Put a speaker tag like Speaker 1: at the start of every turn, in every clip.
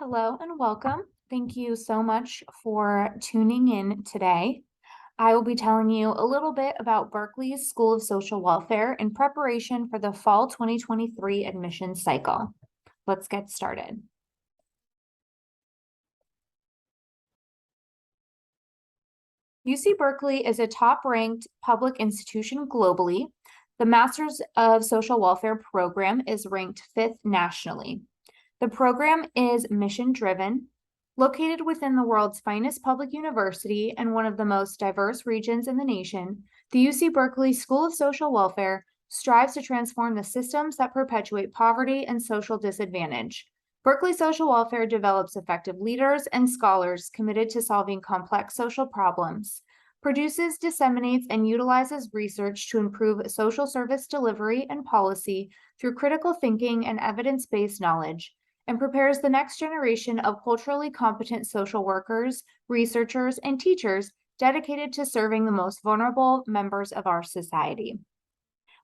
Speaker 1: Hello and welcome. Thank you so much for tuning in today. I will be telling you a little bit about Berkeley's School of Social Welfare in preparation for the fall 2023 admissions cycle. Let's get started. UC Berkeley is a top-ranked public institution globally. The Masters of Social Welfare program is ranked 5th nationally. The program is mission-driven, located within the world's finest public university and one of the most diverse regions in the nation. The UC Berkeley School of Social Welfare strives to transform the systems that perpetuate poverty and social disadvantage. Berkeley Social Welfare develops effective leaders and scholars committed to solving complex social problems, produces, disseminates, and utilizes research to improve social service delivery and policy through critical thinking and evidence-based knowledge, and prepares the next generation of culturally competent social workers, researchers, and teachers dedicated to serving the most vulnerable members of our society.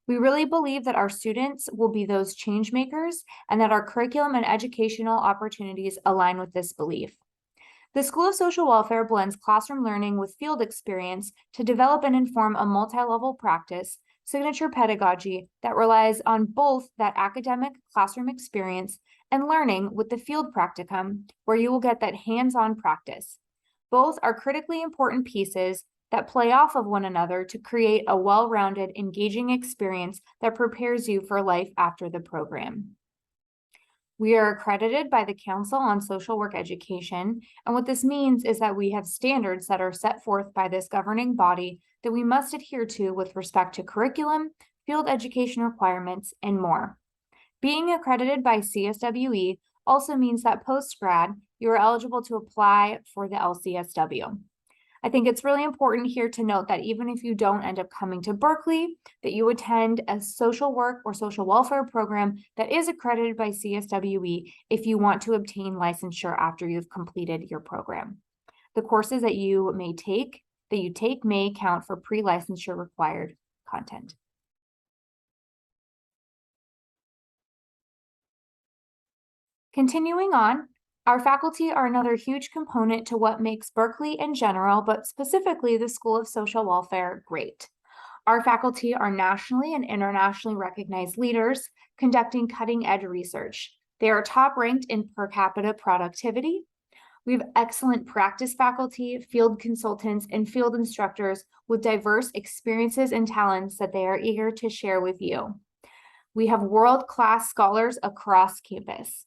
Speaker 1: We really believe that our students will be those change makers and that our curriculum and educational opportunities align with this belief. The School of Social Welfare blends classroom learning with field experience to develop and inform a multi-level practice, signature pedagogy that relies on both that academic classroom experience and learning with the field practicum, where you will get that hands-on practice. Both are critically important pieces that play off of one another to create a well-rounded, engaging experience that prepares you for life after the program. We are accredited by the Council on Social Work Education, and what this means is that we have standards that are set forth by this governing body that we must adhere to with respect to curriculum, field education requirements, and more. Being accredited by CSWE also means that post-grad, you are eligible to apply for the LCSW. I think it's really important here to note that even if you don't end up coming to Berkeley, that you attend a social work or social welfare program that is accredited by CSWE if you want to obtain licensure after you've completed your program. The courses that you take may count for pre-licensure required content. Continuing on, our faculty are another huge component to what makes Berkeley in general, but specifically the School of Social Welfare, great. Our faculty are nationally and internationally recognized leaders conducting cutting-edge research. They are top-ranked in per capita productivity. We have excellent practice faculty, field consultants, and field instructors with diverse experiences and talents that they are eager to share with you. We have world-class scholars across campus.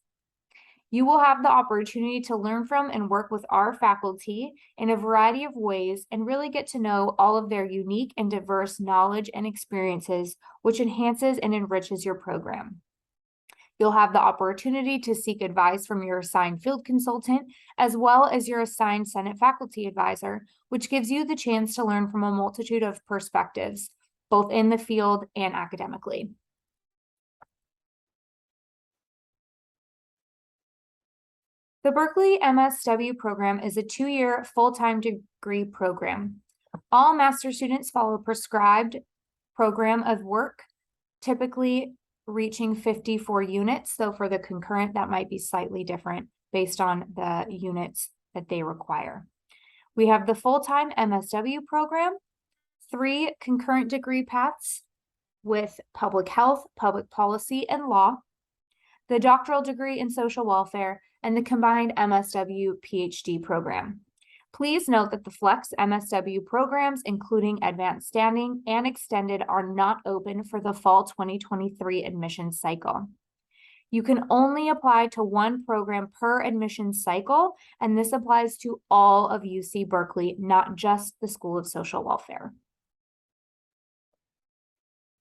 Speaker 1: You will have the opportunity to learn from and work with our faculty in a variety of ways and really get to know all of their unique and diverse knowledge and experiences, which enhances and enriches your program. You'll have the opportunity to seek advice from your assigned field consultant, as well as your assigned Senate faculty advisor, which gives you the chance to learn from a multitude of perspectives, both in the field and academically. The Berkeley MSW program is a 2-year full-time degree program. All master's students follow a prescribed program of work, typically reaching 54 units, though for the concurrent, that might be slightly different based on the units that they require. We have the full-time MSW program, 3 concurrent degree paths with public health, public policy, and law, the doctoral degree in social welfare, and the combined MSW PhD program. Please note that the Flex MSW programs, including advanced standing and extended, are not open for the fall 2023 admissions cycle. You can only apply to one program per admissions cycle, and this applies to all of UC Berkeley, not just the School of Social Welfare.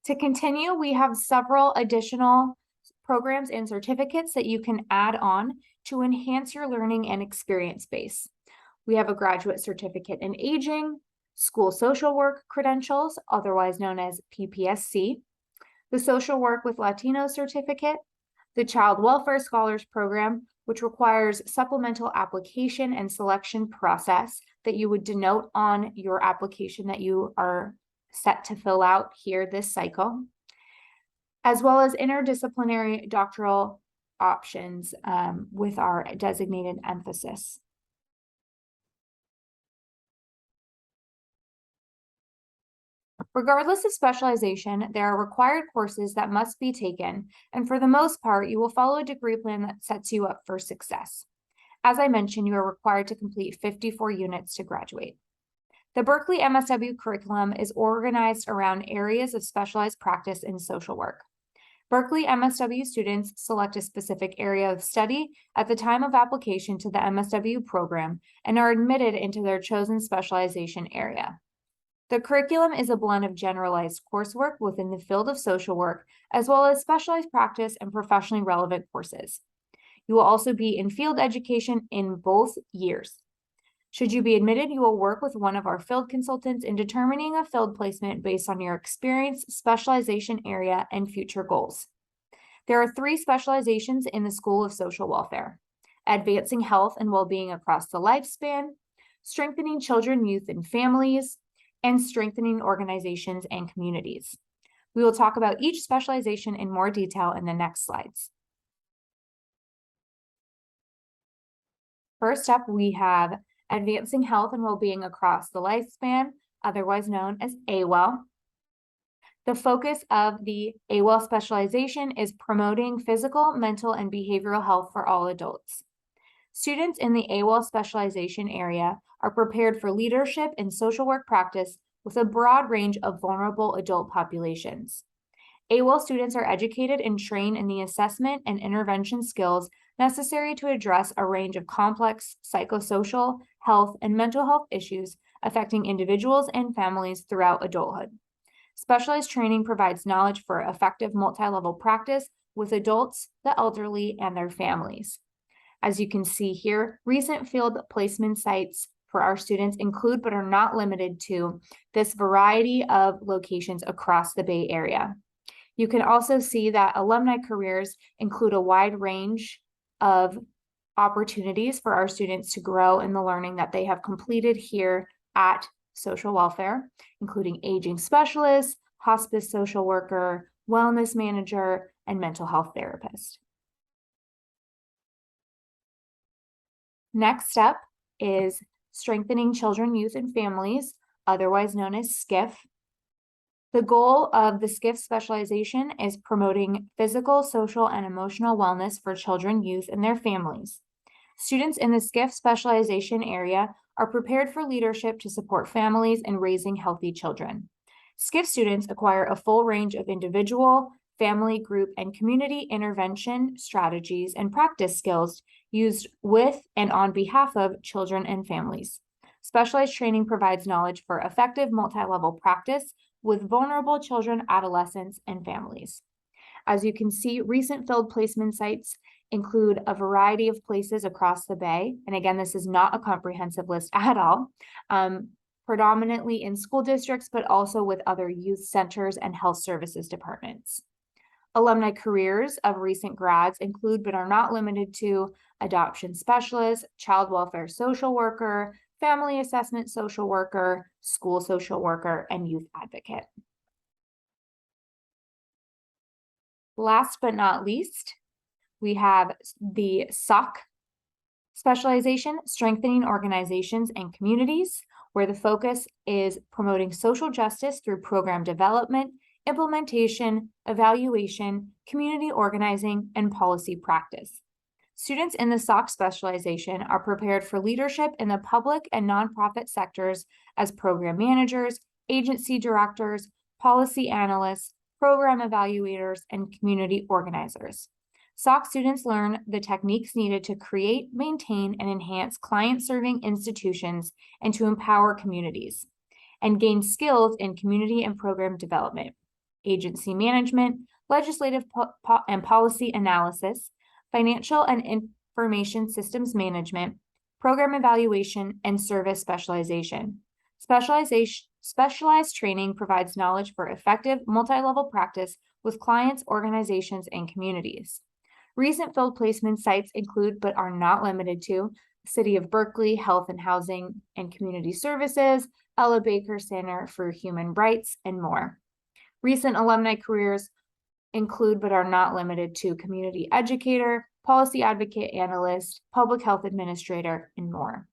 Speaker 1: To continue, we have several additional programs and certificates that you can add on to enhance your learning and experience base. We have a graduate certificate in aging, school social work credentials, otherwise known as PPSC, the social work with Latino certificate, the child welfare scholars program, which requires supplemental application and selection process that you would denote on your application that you are set to fill out here this cycle, as well as interdisciplinary doctoral options with our designated emphasis. Regardless of specialization, there are required courses that must be taken, and for the most part, you will follow a degree plan that sets you up for success. As I mentioned, you are required to complete 54 units to graduate. The Berkeley MSW curriculum is organized around areas of specialized practice in social work. Berkeley MSW students select a specific area of study at the time of application to the MSW program and are admitted into their chosen specialization area. The curriculum is a blend of generalized coursework within the field of social work, as well as specialized practice and professionally relevant courses. You will also be in field education in both years. Should you be admitted, you will work with one of our field consultants in determining a field placement based on your experience, specialization area, and future goals. There are 3 specializations in the School of Social Welfare: advancing health and well-being across the lifespan, strengthening children, youth, and families, and strengthening organizations and communities. We will talk about each specialization in more detail in the next slides. First up, we have advancing health and well-being across the lifespan, otherwise known as AWEL. The focus of the AWEL specialization is promoting physical, mental, and behavioral health for all adults. Students in the AWEL specialization area are prepared for leadership in social work practice with a broad range of vulnerable adult populations. AWEL students are educated and trained in the assessment and intervention skills necessary to address a range of complex psychosocial, health, and mental health issues affecting individuals and families throughout adulthood. Specialized training provides knowledge for effective multi-level practice with adults, the elderly, and their families. As you can see here, recent field placement sites for our students include but are not limited to this variety of locations across the Bay Area. You can also see that alumni careers include a wide range of opportunities for our students to grow in the learning that they have completed here at social welfare, including aging specialist, hospice social worker, wellness manager, and mental health therapist. Next up is strengthening children, youth, and families, otherwise known as SCIF. The goal of the SCIF specialization is promoting physical, social, and emotional wellness for children, youth, and their families. Students in the SCIF specialization area are prepared for leadership to support families in raising healthy children. SCIF students acquire a full range of individual, family, group, and community intervention strategies and practice skills used with and on behalf of children and families. Specialized training provides knowledge for effective multi-level practice with vulnerable children, adolescents, and families. As you can see, recent field placement sites include a variety of places across the Bay. And again, this is not a comprehensive list at all, predominantly in school districts, but also with other youth centers and health services departments. Alumni careers of recent grads include, but are not limited to, adoption specialist, child welfare social worker, family assessment social worker, school social worker, and youth advocate. Last but not least, we have the SOC specialization, strengthening organizations and communities, where the focus is promoting social justice through program development, implementation, evaluation, community organizing, and policy practice. Students in the SOC specialization are prepared for leadership in the public and nonprofit sectors as program managers, agency directors, policy analysts, program evaluators, and community organizers. SOC students learn the techniques needed to create, maintain, and enhance client-serving institutions and to empower communities, and gain skills in community and program development, agency management, legislative and policy analysis, financial and information systems management, program evaluation, and service specialization. Specialized training provides knowledge for effective multi-level practice with clients, organizations, and communities. Recent field placement sites include, but are not limited to, the City of Berkeley Health and Housing and Community Services, Ella Baker Center for Human Rights, and more. Recent alumni careers include, but are not limited to, community educator, policy advocate analyst, public health administrator, and more.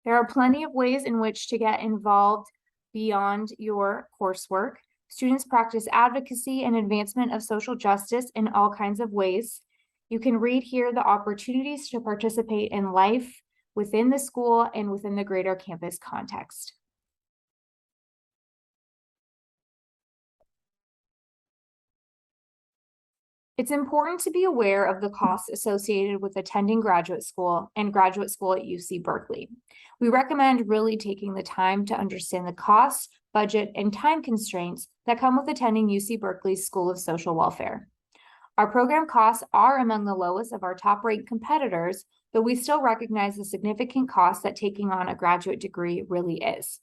Speaker 1: There are plenty of ways in which to get involved beyond your coursework. Students practice advocacy and advancement of social justice in all kinds of ways. You can read here the opportunities to participate in life within the school and within the greater campus context. It's important to be aware of the costs associated with attending graduate school and graduate school at UC Berkeley. We recommend really taking the time to understand the costs, budget, and time constraints that come with attending UC Berkeley's School of Social Welfare. Our program costs are among the lowest of our top-ranked competitors, though we still recognize the significant costs that taking on a graduate degree really is.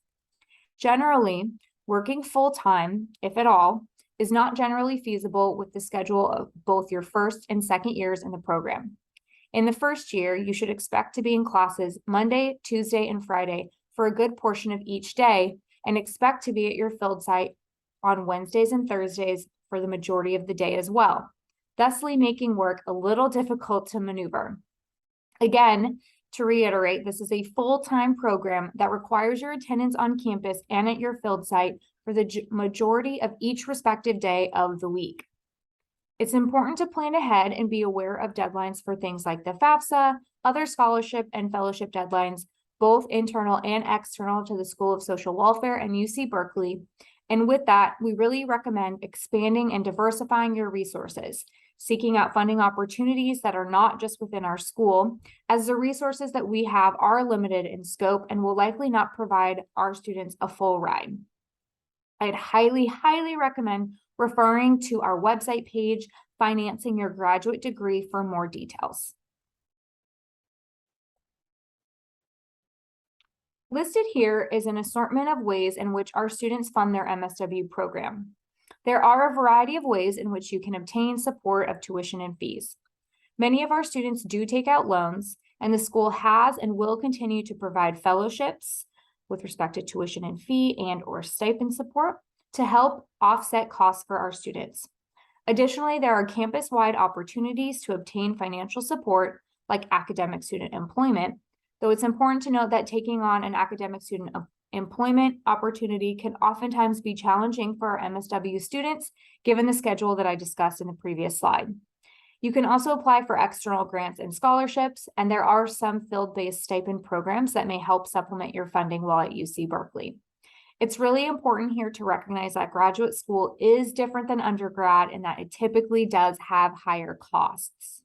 Speaker 1: Generally, working full-time, if at all, is not generally feasible with the schedule of both your first and second years in the program. In the first year, you should expect to be in classes Monday, Tuesday, and Friday for a good portion of each day, and expect to be at your field site on Wednesdays and Thursdays for the majority of the day as well, thusly making work a little difficult to maneuver. Again, to reiterate, this is a full-time program that requires your attendance on campus and at your field site for the majority of each respective day of the week. It's important to plan ahead and be aware of deadlines for things like the FAFSA, other scholarship and fellowship deadlines, both internal and external to the School of Social Welfare and UC Berkeley. And with that, we really recommend expanding and diversifying your resources, seeking out funding opportunities that are not just within our school, as the resources that we have are limited in scope and will likely not provide our students a full ride. I'd highly, highly recommend referring to our website page, Financing Your Graduate Degree, for more details. Listed here is an assortment of ways in which our students fund their MSW program. There are a variety of ways in which you can obtain support of tuition and fees. Many of our students do take out loans, and the school has and will continue to provide fellowships with respect to tuition and fee and/or stipend support to help offset costs for our students. Additionally, there are campus-wide opportunities to obtain financial support, like academic student employment, though it's important to note that taking on an academic student employment opportunity can oftentimes be challenging for our MSW students, given the schedule that I discussed in the previous slide. You can also apply for external grants and scholarships, and there are some field-based stipend programs that may help supplement your funding while at UC Berkeley. It's really important here to recognize that graduate school is different than undergrad and that it typically does have higher costs.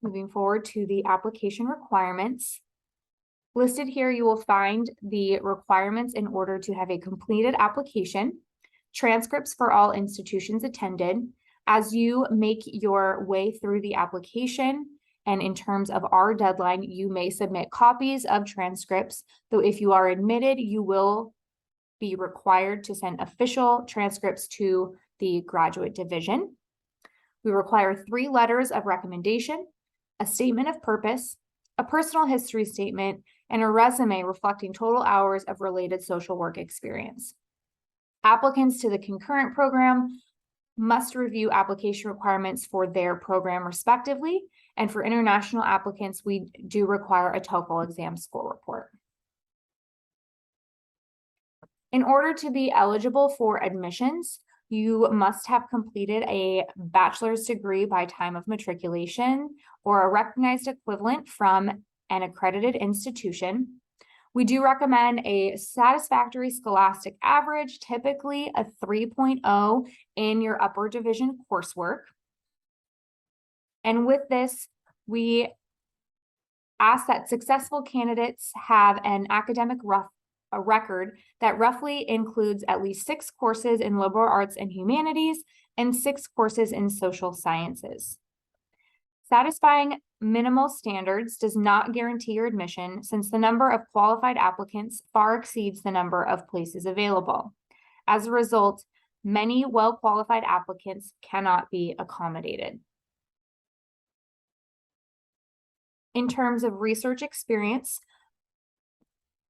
Speaker 1: Moving forward to the application requirements. Listed here, you will find the requirements in order to have a completed application, transcripts for all institutions attended. As you make your way through the application, and in terms of our deadline, you may submit copies of transcripts, though if you are admitted, you will be required to send official transcripts to the graduate division. We require 3 letters of recommendation, a statement of purpose, a personal history statement, and a resume reflecting total hours of related social work experience. Applicants to the concurrent program must review application requirements for their program respectively, and for international applicants, we do require a TOEFL exam score report. In order to be eligible for admissions, you must have completed a bachelor's degree by time of matriculation or a recognized equivalent from an accredited institution. We do recommend a satisfactory scholastic average, typically a 3.0 in your upper division coursework. And with this, we ask that successful candidates have an academic record that roughly includes at least 6 courses in liberal arts and humanities and 6 courses in social sciences. Satisfying minimal standards does not guarantee your admission, since the number of qualified applicants far exceeds the number of places available. As a result, many well-qualified applicants cannot be accommodated. In terms of research experience,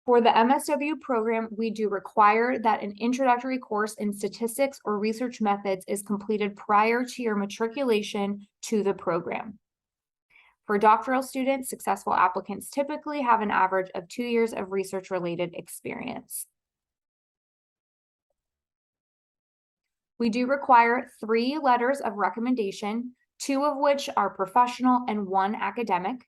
Speaker 1: For the MSW program, we do require that an introductory course in statistics or research methods is completed prior to your matriculation to the program. For doctoral students, successful applicants typically have an average of 2 years of research-related experience. We do require 3 letters of recommendation, 2 of which are professional and 1 academic.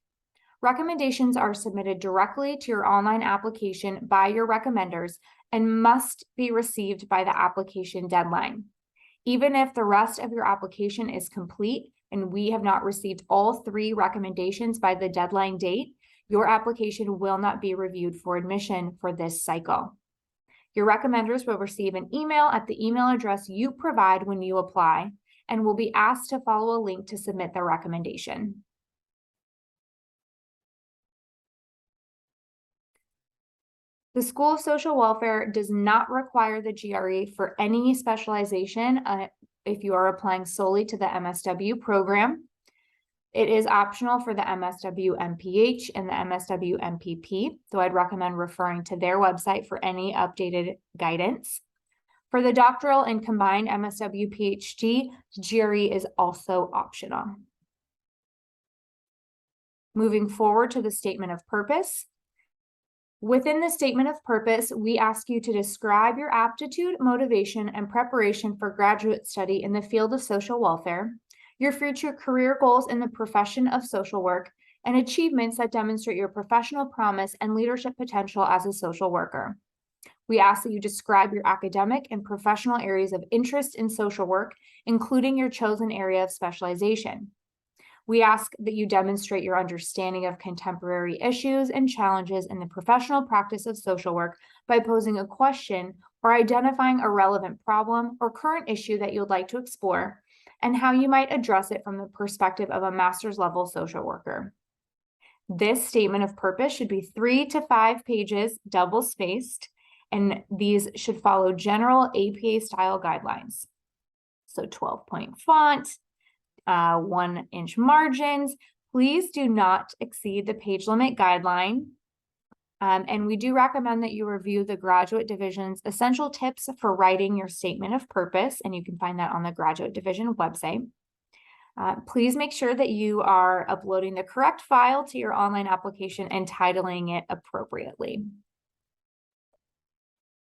Speaker 1: Recommendations are submitted directly to your online application by your recommenders and must be received by the application deadline. Even if the rest of your application is complete and we have not received all 3 recommendations by the deadline date, your application will not be reviewed for admission for this cycle. Your recommenders will receive an email at the email address you provide when you apply and will be asked to follow a link to submit the recommendation. The School of Social Welfare does not require the GRE for any specialization if you are applying solely to the MSW program. It is optional for the MSW MPH and the MSW MPP, so I'd recommend referring to their website for any updated guidance. For the doctoral and combined MSW PhD, GRE is also optional. Moving forward to the statement of purpose. Within the statement of purpose, we ask you to describe your aptitude, motivation, and preparation for graduate study in the field of social welfare, your future career goals in the profession of social work, and achievements that demonstrate your professional promise and leadership potential as a social worker. We ask that you describe your academic and professional areas of interest in social work, including your chosen area of specialization. We ask that you demonstrate your understanding of contemporary issues and challenges in the professional practice of social work by posing a question or identifying a relevant problem or current issue that you'd like to explore, and how you might address it from the perspective of a master's level social worker. This statement of purpose should be 3 to 5 pages, double spaced, and these should follow general APA style guidelines. So 12-point font, 1-inch margins. Please do not exceed the page limit guideline. And we do recommend that you review the Graduate Division's essential tips for writing your statement of purpose, and you can find that on the Graduate Division website. Please make sure that you are uploading the correct file to your online application and titling it appropriately.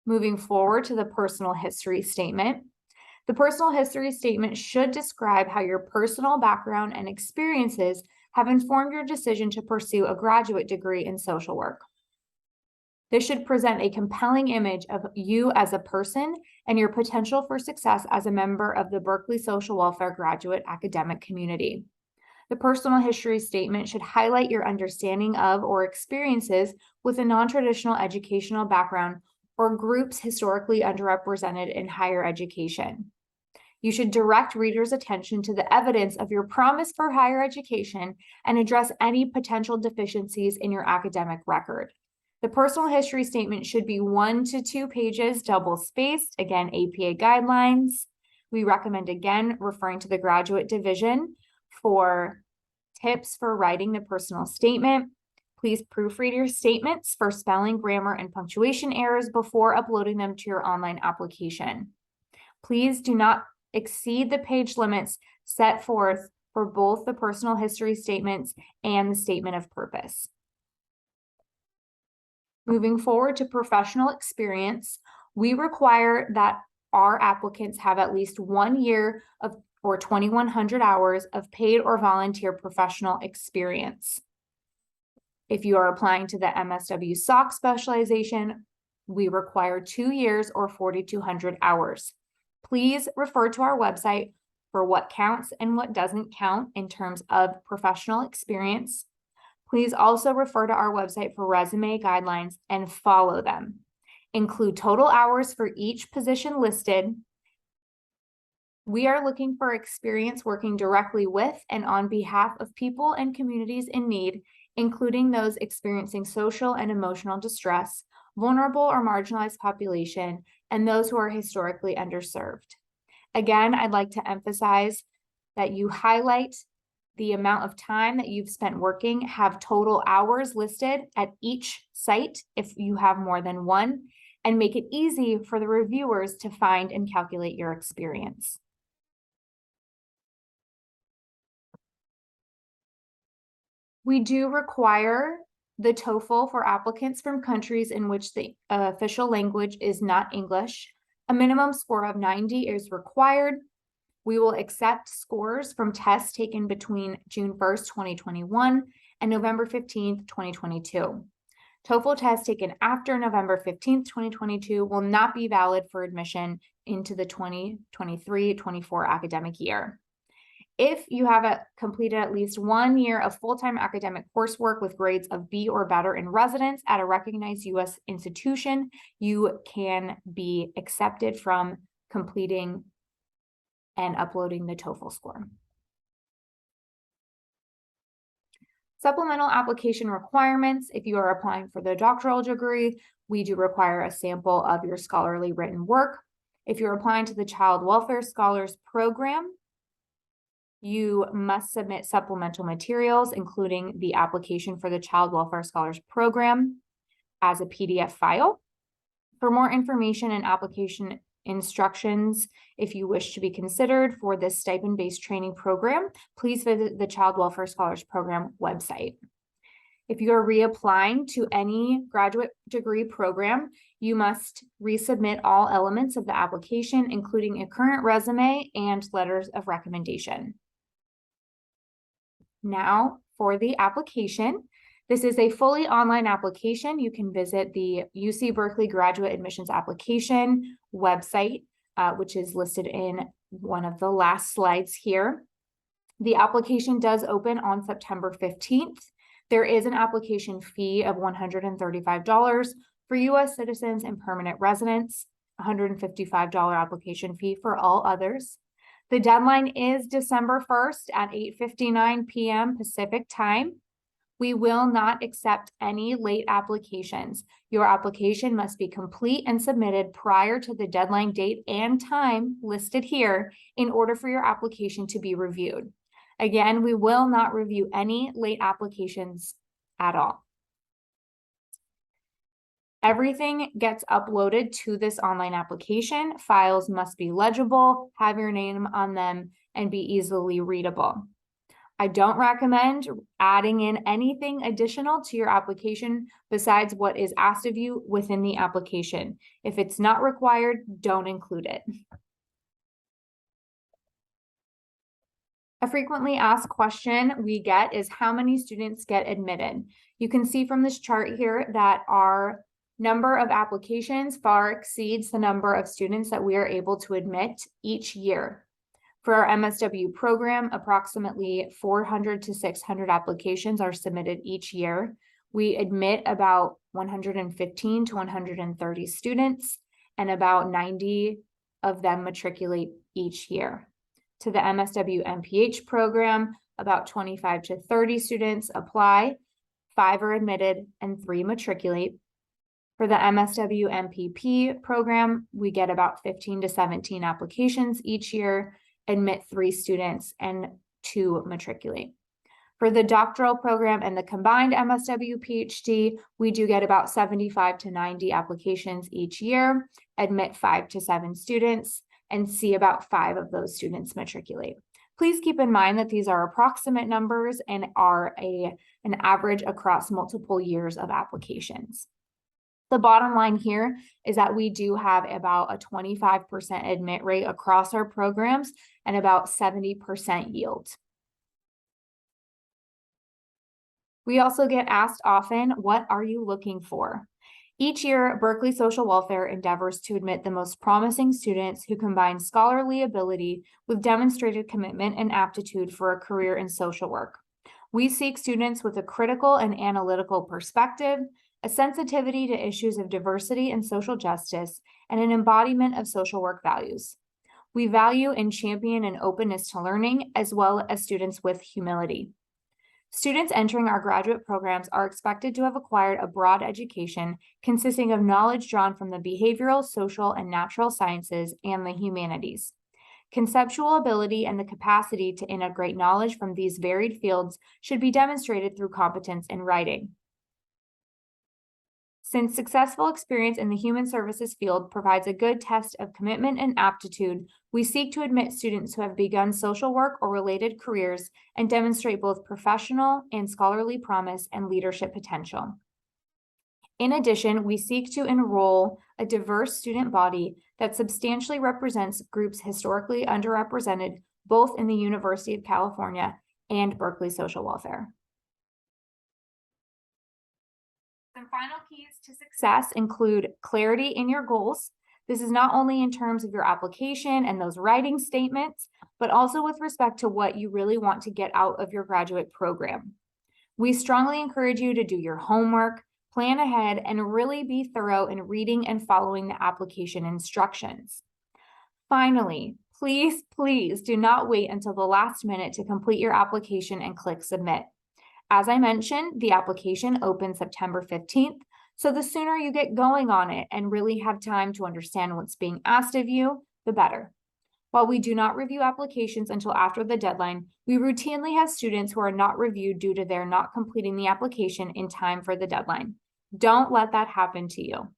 Speaker 1: Moving forward to the personal history statement. The personal history statement should describe how your personal background and experiences have informed your decision to pursue a graduate degree in social work. This should present a compelling image of you as a person and your potential for success as a member of the Berkeley Social Welfare graduate academic community. The personal history statement should highlight your understanding of or experiences with a non-traditional educational background or groups historically underrepresented in higher education. You should direct readers' attention to the evidence of your promise for higher education and address any potential deficiencies in your academic record. The personal history statement should be 1 to 2 pages, double spaced, again, APA guidelines. We recommend, again, referring to the Graduate Division for tips for writing the personal statement. Please proofread your statements for spelling, grammar, and punctuation errors before uploading them to your online application. Please do not exceed the page limits set forth for both the personal history statements and the statement of purpose. Moving forward to professional experience, we require that our applicants have at least 1 year of or 2,100 hours of paid or volunteer professional experience. If you are applying to the MSW SOC specialization, we require 2 years or 4,200 hours. Please refer to our website for what counts and what doesn't count in terms of professional experience. Please also refer to our website for resume guidelines and follow them. Include total hours for each position listed. We are looking for experience working directly with and on behalf of people and communities in need, including those experiencing social and emotional distress, vulnerable or marginalized population, and those who are historically underserved. Again, I'd like to emphasize that you highlight the amount of time that you've spent working, have total hours listed at each site if you have more than one, and make it easy for the reviewers to find and calculate your experience. We do require the TOEFL for applicants from countries in which the official language is not English. A minimum score of 90 is required. We will accept scores from tests taken between June 1st, 2021 and November 15th, 2022. TOEFL tests taken after November 15th, 2022 will not be valid for admission into the 2023-24 academic year. If you have completed at least 1 year of full-time academic coursework with grades of B or better in residence at a recognized U.S. institution, you can be accepted from completing and uploading the TOEFL score. Supplemental application requirements. If you are applying for the doctoral degree, we do require a sample of your scholarly written work. If you're applying to the Child Welfare Scholars Program, you must submit supplemental materials, including the application for the Child Welfare Scholars Program as a PDF file. For more information and application instructions, if you wish to be considered for this stipend-based training program, please visit the Child Welfare Scholars Program website. If you are reapplying to any graduate degree program, you must resubmit all elements of the application, including a current resume and letters of recommendation. Now for the application. This is a fully online application. You can visit the UC Berkeley Graduate Admissions Application website, which is listed in one of the last slides here. The application does open on September 15th. There is an application fee of $135 for U.S. citizens and permanent residents, $155 application fee for all others. The deadline is December 1st at 8:59 p.m. Pacific time. We will not accept any late applications. Your application must be complete and submitted prior to the deadline date and time listed here in order for your application to be reviewed. Again, we will not review any late applications at all. Everything gets uploaded to this online application. Files must be legible, have your name on them, and be easily readable. I don't recommend adding in anything additional to your application besides what is asked of you within the application. If it's not required, don't include it. A frequently asked question we get is how many students get admitted? You can see from this chart here that our number of applications far exceeds the number of students that we are able to admit each year. For our MSW program, approximately 400 to 600 applications are submitted each year. We admit about 115 to 130 students, and about 90 of them matriculate each year. To the MSW MPH program, about 25 to 30 students apply, 5 are admitted, and 3 matriculate. For the MSW MPP program, we get about 15 to 17 applications each year, admit 3 students, and 2 matriculate. For the doctoral program and the combined MSW PhD, we do get about 75 to 90 applications each year, admit 5 to 7 students, and see about 5 of those students matriculate. Please keep in mind that these are approximate numbers and are an average across multiple years of applications. The bottom line here is that we do have about a 25% admit rate across our programs and about 70% yield. We also get asked often, what are you looking for? Each year, Berkeley Social Welfare endeavors to admit the most promising students who combine scholarly ability with demonstrated commitment and aptitude for a career in social work. We seek students with a critical and analytical perspective, a sensitivity to issues of diversity and social justice, and an embodiment of social work values. We value and champion an openness to learning, as well as students with humility. Students entering our graduate programs are expected to have acquired a broad education consisting of knowledge drawn from the behavioral, social, and natural sciences and the humanities. Conceptual ability and the capacity to integrate knowledge from these varied fields should be demonstrated through competence in writing. Since successful experience in the human services field provides a good test of commitment and aptitude, we seek to admit students who have begun social work or related careers and demonstrate both professional and scholarly promise and leadership potential. In addition, we seek to enroll a diverse student body that substantially represents groups historically underrepresented both in the University of California and Berkeley social welfare. Some final keys to success include clarity in your goals. This is not only in terms of your application and those writing statements, but also with respect to what you really want to get out of your graduate program. We strongly encourage you to do your homework, plan ahead, and really be thorough in reading and following the application instructions. Finally, please do not wait until the last minute to complete your application and click submit. As I mentioned, the application opens September 15th, so the sooner you get going on it and really have time to understand what's being asked of you, the better. While we do not review applications until after the deadline, we routinely have students who are not reviewed due to their not completing the application in time for the deadline. Don't let that happen to you.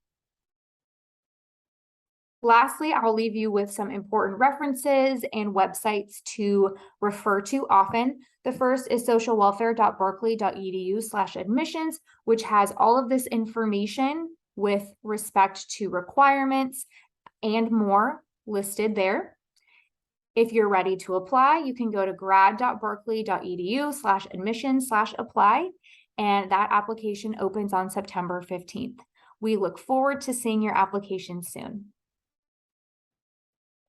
Speaker 1: Lastly, I'll leave you with some important references and websites to refer to often. The first is socialwelfare.berkeley.edu/admissions, which has all of this information with respect to requirements and more listed there. If you're ready to apply, you can go to grad.berkeley.edu/admissions/apply, and that application opens on September 15th. We look forward to seeing your application soon.